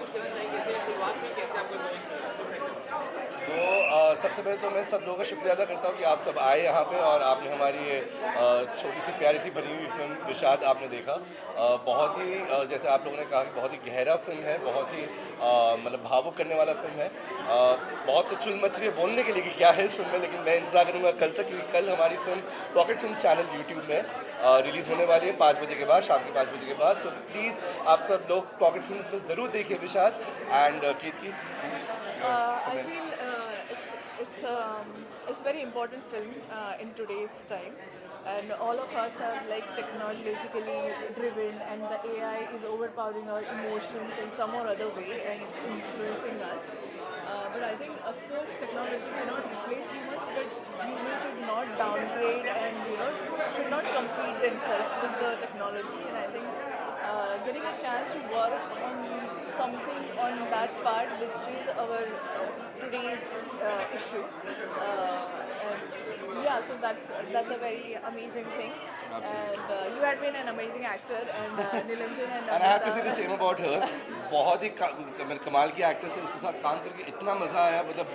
कुछ कहना चाहेंगे? कैसे शुरुआत हुई, कैसे आपको तो सबसे पहले तो मैं सब लोगों का शुक्रिया अदा करता हूँ कि आप सब आए यहाँ पे और आपने हमारी ये छोटी सी प्यारी सी बनी हुई फिल्म विषाद आपने देखा। बहुत ही जैसे आप लोगों ने कहा कि बहुत ही गहरा फिल्म है, बहुत ही मतलब भावुक करने वाला फिल्म है। बहुत तो चुल मच रही है बोलने के लिए कि क्या है इस फिल्म में, लेकिन मैं इंतजार करूँगा कल तक, क्योंकि कल हमारी film pocket film channel YouTube में रिलीज़ होने वाली है 5 बजे के बाद, शाम के 5 बजे के बाद। सो प्लीज़ आप सब लोग पॉकेट फिल्म में ज़रूर देखिए विषाद। And Kirti please I comments. feel it's very important film in today's time, and all of us are like technologically driven, and the AI is overpowering our emotions in some or other way, and it's influencing us. But I think, of course, technology cannot replace humans, but humans should not downgrade and should not compete themselves with the technology. And I think getting a chance to work on something on that part, which is our today's issue. And yeah, so that's a very amazing thing. Absolutely. And you had been an amazing actor, and Nilanjan and and I have to say the Amrita. Same about her. बहुत ही मतलब कमाल की actress है, उसके साथ काम करके इतना मज़ा आया, मतलब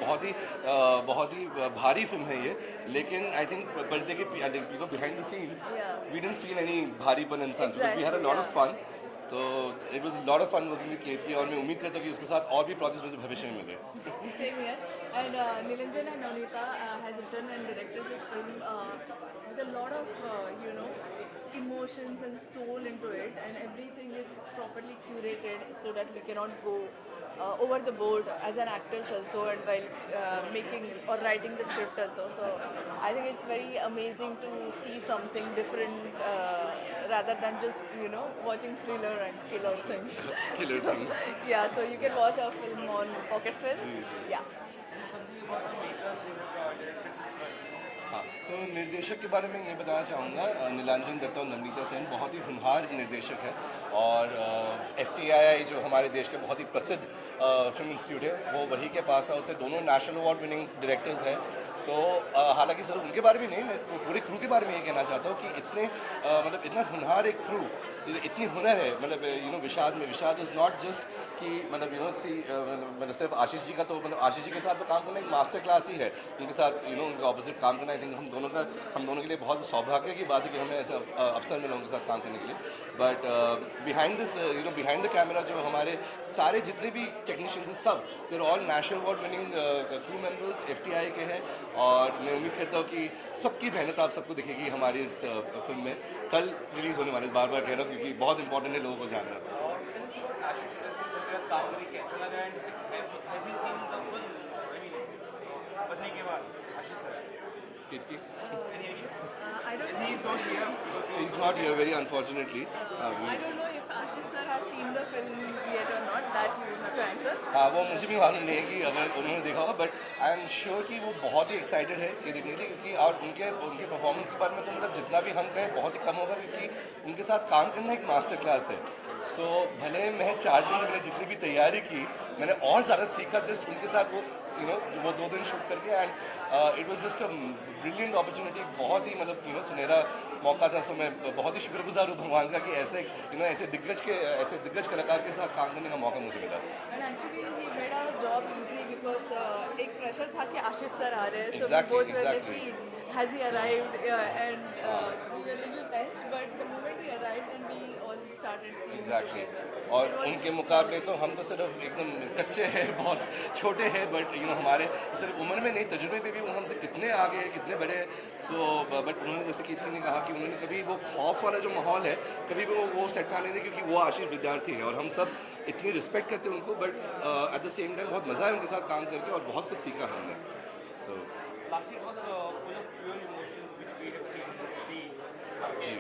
बहुत ही भारी फिल्म है ये। लेकिन आई थिंक पर्दे के behind the scenes Yeah. We didn't feel any भारीपन इंसान, because we had a Exactly, lot yeah. Of fun. तो it was lot of fun working with Ketaki, और मैं उम्मीद करता हूँ कि उसके साथ और भी प्रोजेक्ट्स मुझे भविष्य में मिले। Same here. And Nilanjan and Navneeta has written and directed this film with a lot of, emotions and soul into it, and everything is properly curated so that we cannot go over the board as an actors also, and while making or writing the script also. So I think it's very amazing to see something different rather than just, watching thriller and killer things. Killer So, things. yeah, so you can watch our film on Pocket Films. Yeah. हाँ, तो निर्देशक के बारे में ये बताना चाहूँगा, नीलांजन दत्ता और नवनीता सेन बहुत ही होनहार निर्देशक है। और FTII जो हमारे देश के बहुत ही प्रसिद्ध फिल्म इंस्टीट्यूट है, वो वही के पास है। उससे दोनों नेशनल अवार्ड विनिंग डायरेक्टर्स हैं। तो हालांकि सिर्फ उनके बारे में नहीं, मैं पूरे क्रू के बारे में ये कहना चाहता हूँ कि इतने मतलब इतना होनहार एक क्रू, इतनी हुनर है। मतलब विषाद इज़ नॉट जस्ट कि मतलब सिर्फ आशीष जी का, तो मतलब आशीष जी के साथ तो काम करना एक मास्टर क्लास ही है। उनके साथ उनके ऑपोजिट काम करना, आई थिंक हम दोनों के लिए बहुत सौभाग्य की बात है कि हमें ऐसा अवसर मिला उनके साथ काम करने के लिए। बट बिहाइंड द कैमरा जो हमारे सारे जितने भी टेक्नीशियंस हैं, सब they're all national award winning crew members FTI के हैं। और मैं उम्मीद करता हूँ कि सबकी मेहनत आप सबको दिखेगी हमारी इस फिल्म में। कल रिलीज़ होने वाले, बार बार कह रहा हूँ क्योंकि बहुत इंपॉर्टेंट है लोगों को जानना। काम करके कैसा लगा, and has he seen the film? I mean, बनने के बाद आशीष sir, Kirti? I don't he know. is not here. He's not here, very unfortunately. I don't know if Ashish sir has seen the film yet or not. That you will have to answer. हाँ, वो मुझे भी मालूम नहीं है कि अगर उन्होंने देखा होगा, बट आई एम श्योर कि वो बहुत ही एक्साइटेड है ये देखने के लिए, क्योंकि और उनके परफॉर्मेंस के बारे में तो मतलब जितना भी हम कहें बहुत ही कम होगा, क्योंकि उनके साथ काम करना एक मास्टर क्लास है। सो भले मैं 4 दिन में मैंने जितनी भी तैयारी की, मैंने और ज़्यादा सीखा जस्ट उनके साथ वो 2 दिन शूट करके। And it was just a brilliant opportunity, बहुत ही मतलब सुनहरा मौका था। सो मैं बहुत ही शुक्रगुजार हूँ भगवान का कि ऐसे दिग्गज कलाकार के साथ काम करने का मौका मुझे मिला। And actually, he made our job easy because एक pressure था कि आशीष सर आ रहे हैं. So Exactly, we both were like, exactly. has he arrived? And we were a little tense, but the moment he arrived and we all started seeing exactly together. और it was उनके just मुकाबले flawless. तो हम तो सिर्फ एकदम कच्चे हैं, बहुत छोटे हैं, बट हमारे सिर्फ उम्र में नहीं, तजुर्बे में भी वो हमसे कितने आगे हैं, कितने बड़े हैं। सो बट उन्होंने जैसे कीर्ति ने कहा कि उन्होंने कभी वो खौफ वाला जो माहौल है कभी भी वो सेट में आने दें, क्योंकि वो आशीष विद्यार्थी है और हम सब इतनी रिस्पेक्ट करते हैं उनको। But at the same time बहुत मज़ा है उनके साथ काम करके और बहुत कुछ सीखा हमने। सो Last year was full of pure emotions which we have seen in the city. जी।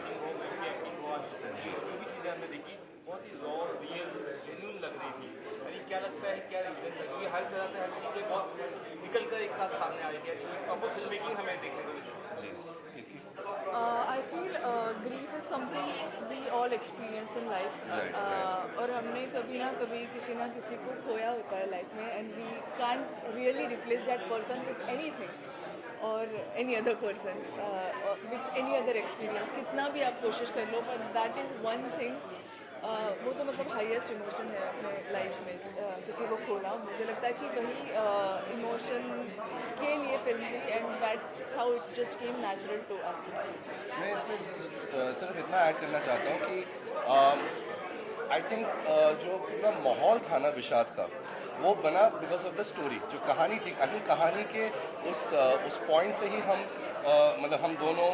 एक्टिंग हो आशीष सर की, जो भी चीज़ें हमने देखी बहुत ही रॉ, रियल, जेन्युइन लग रही थी। यानी क्या लगता है, क्या रीज़न था? क्योंकि हर तरह से हर चीज़ें बहुत निकल कर एक साथ सामने आ रही थी। यानी प्रॉपर फिल्म मेकिंग हमें देखने को मिली। जी कीर्ति? I feel grief is something we all experience in life. Right, और हमने कभी ना किसी को खोया होता है लाइफ में, and we can't really replace that person with anything or any other person with any other experience. कितना भी आप कोशिश कर लो, but that is one thing वो तो मतलब हाईएस्ट इमोशन है अपने लाइफ में किसी को खोना, मुझे लगता है कि वही इमोशन के लिए फिल्म थी and that's how it just came natural to us. मैं इसमें सिर्फ इतना ऐड करना चाहता हूँ कि आई थिंक जो पूरा माहौल था ना विषाद का, वो बना बिकॉज ऑफ द स्टोरी. जो कहानी थी, आई थिंक कहानी के उस पॉइंट से ही हम मतलब हम दोनों,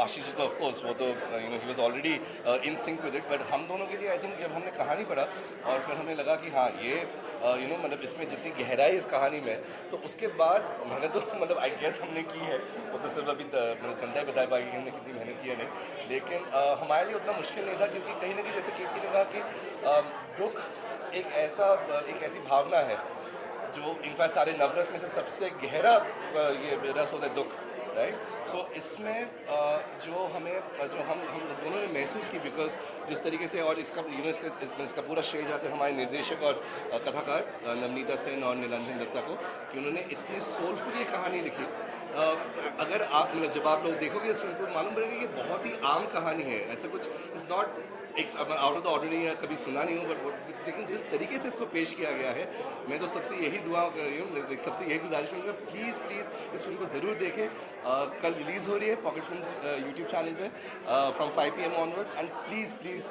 आशीष तो ऑफ कोर्स वो तो he was already in sync with it, but हम दोनों के लिए आई थिंक जब हमने कहानी पढ़ा और फिर हमें लगा कि हाँ ये मतलब इसमें जितनी गहराई इस कहानी में, तो उसके बाद मैंने तो मतलब आई गेस हमने की है, वो तो सिर्फ अभी मतलब जनता ही बता पाएगी कि हमने कितनी मेहनत की है नहीं, लेकिन हमारे लिए उतना मुश्किल नहीं था, क्योंकि कहीं ना कहीं जैसे केतकी ने कहा कि दुख एक ऐसी भावना है जो इनफैक्ट सारे नवरस में से सबसे गहरा ये रस होता है दुख, राइट. सो इसमें जो हम दोनों ने महसूस की, बिकॉज जिस तरीके से, और इसका इसका पूरा श्रेय जाता है हमारे निर्देशक और कथाकार नवनीता सेन और नीलांजन दत्ता को, कि उन्होंने इतनी सोलफुली कहानी लिखी. अगर आप मतलब जब आप लोग देखोगे इस फिल्म को मालूम पड़ेगा कि ये बहुत ही आम कहानी है, ऐसा कुछ इट्स नॉट एक आउट ऑफ द ऑर्डिनरी है, कभी सुना नहीं हूँ, बट लेकिन जिस तरीके से इसको पेश किया गया है, मैं तो सबसे यही दुआ सबसे यही गुजारिश करूँगा, प्लीज़ इस फिल्म को ज़रूर देखें. कल रिलीज़ हो रही है पॉकेट फिल्म्स यूट्यूब चैनल पे from 5 PM onwards, and please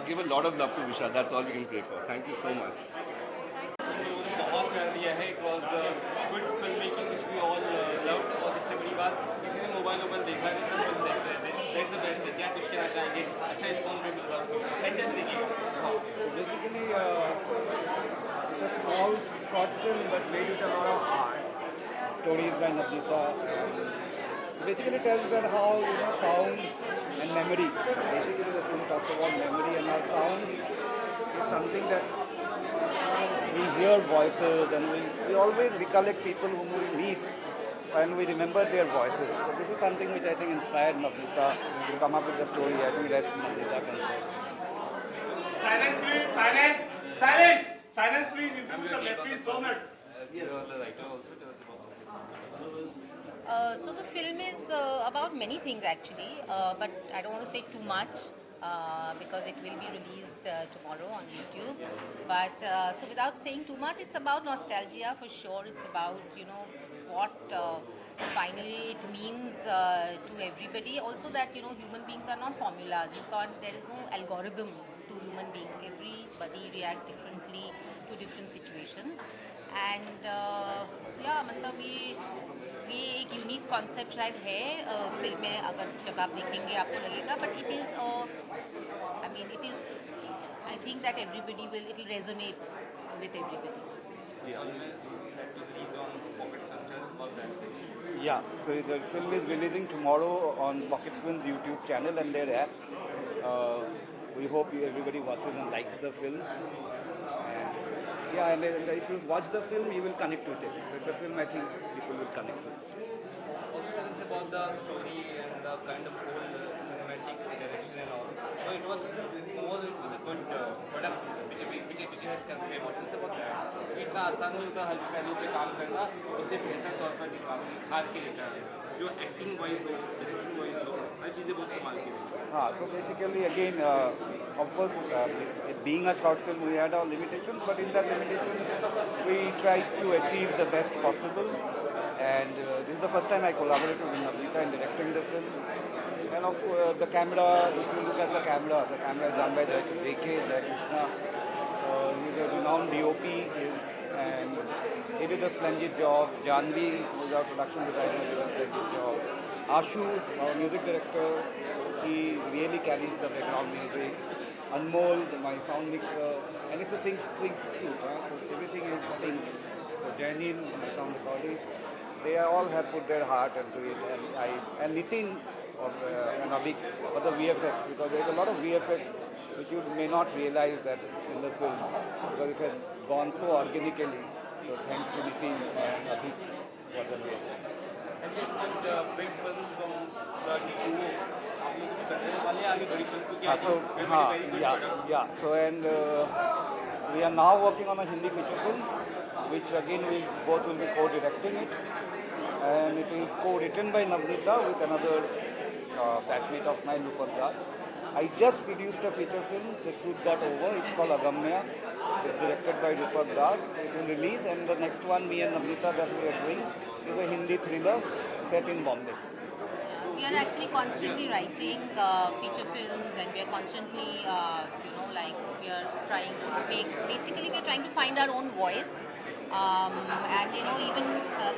give a lot of love to Visha. That's all we can pray for. Thank you so much. बहुत प्यार दिया है. It was good film making which we all loved. और सबसे बड़ी बात, किसी ने मोबाइल देखा नहीं, सब फिल्म देख रहे थे. That's the best. क्या कुछ कहना चाहेंगे? अच्छा रिस्पॉन्स मिल रहा है, सेंटर देखिएगा. So basically, it's a small short film but made with a lot of heart. Stories by Navneeta. Basically tells that how sound and memory. Basically, the film talks about memory and how sound is something that we hear voices and we always recollect people whom we miss and we remember their voices. So this is something which I think inspired Navneeta to come up with the story. I think that's Navneeta can say. Silence, please. Silence. Silence. Silence, please. You I'm put going some to take on please. the 2 minutes. You're the writer also. Tell us about something. So the film is about many things actually, but I don't want to say too much because it will be released tomorrow on YouTube. But so without saying too much, it's about nostalgia for sure. It's about what finally it means to everybody. Also that human beings are not formulas. There is no algorithm to human beings. Everybody reacts differently to different situations. And मतलब ये एक unique concept शायद है film में. अगर जब आप देखेंगे आपको लगेगा, but it is I think that everybody will it will resonate with everybody. Set to release on Pocket Films. Just about that. Yeah, so the film is releasing tomorrow on Pocket Films YouTube channel and their app. We hope everybody watches and likes the film. And if you watch the film, you will connect with it. So it's a film I think people will connect with. Also tell us about the story and the kind of whole cinematic direction and all. So it was a good product which has conveyed. What is about that? इतना आसान नहीं होता हर पहलू पे काम करना, उसे बेहतर तौर पर निखार के लेकर आए. जो एक्टिंग वाइज हो, डायरेक्शन वाइज हो, हर चीज़ें बहुत कमाल की हैं. So basically again, of course, it being a short film, we had our limitations, but in that limitations, we tried to achieve the best possible. And this is the first time I collaborated with Navneeta in directing the film. And of course, the camera, if you look at the camera is done by J.K. Jai Krishna. He's a renowned DOP, and he did a splendid job. Janvi, who's our production designer, did a splendid job. Ashu, our music director, he really carries the background music. Anmol, my sound mixer, and it's a sync shoot, right? So everything is sync. So Jainil, my sound recordist, they all have put their heart into it, and Nitin and Avik for the VFX, because there's a lot of VFX which you may not realize that in the film, because it has gone so organically. So thanks to Nitin and Avik for the VFX. And we expect big films from the duo. आप लोग कुछ करने वाले हैं आगे बड़ी film क्योंकि So and we are now working on a Hindi feature film, which again we both will be co-directing it, and it is co-written by Navneeta with another batchmate of mine, Lupak Das. I just produced a feature film. The shoot got over. It's called Agamya. It's directed by Rupak Das. It will release, and the next one, me and Namita, that we are doing is a Hindi thriller set in Bombay. We are actually constantly writing feature films, and we are constantly, we are trying to make, basically we are trying to find our own voice. And even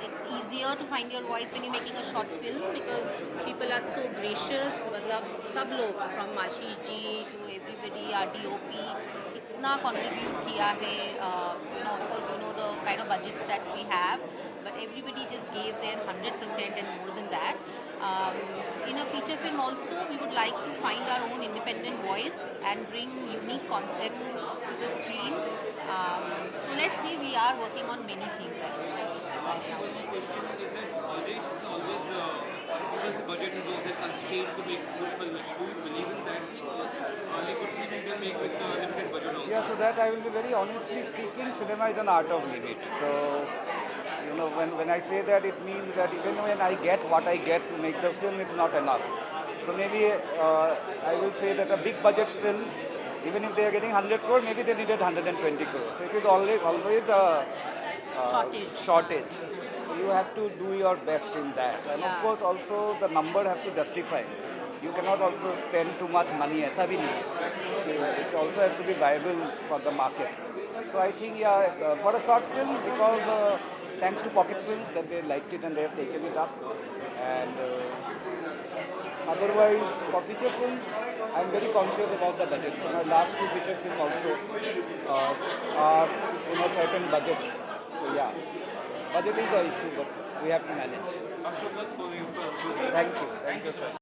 it's easier to find your voice when you're making a short film, because people are so gracious. मतलब सब लोग from Ashish ji to everybody, our DOP, इतना contribute किया है. Of course, the kind of budgets that we have, but everybody just gave their 100% and more than that. In a feature film also, we would like to find our own independent voice and bring unique concepts to the screen. So let's see, we are working on many things actually right now. The question is that budget is always, people's budget is always a constraint to make good film. Do you believe in that thing, or only good film you can make with limited budget also? Yeah, so that I will be very honestly speaking, cinema is an art of limit. So, when I say that, it means that even when I get what I get to make the film, it's not enough. So maybe I will say that a big budget film, even if they are getting 100 crore, maybe they needed 120 crore. So it is always a shortage. So you have to do your best in that. And of course also the number have to justify. You cannot also spend too much money. ऐसा भी नहीं है. It also has to be viable for the market. So I think for a short film, because thanks to Pocket Films that they liked it and they have taken it up. And otherwise, for feature films, I am very conscious about the budget. So my last two feature films also are in a certain budget. So yeah, budget is an issue, but we have to manage. Ashok, for you. Thank you. Thank you, sir.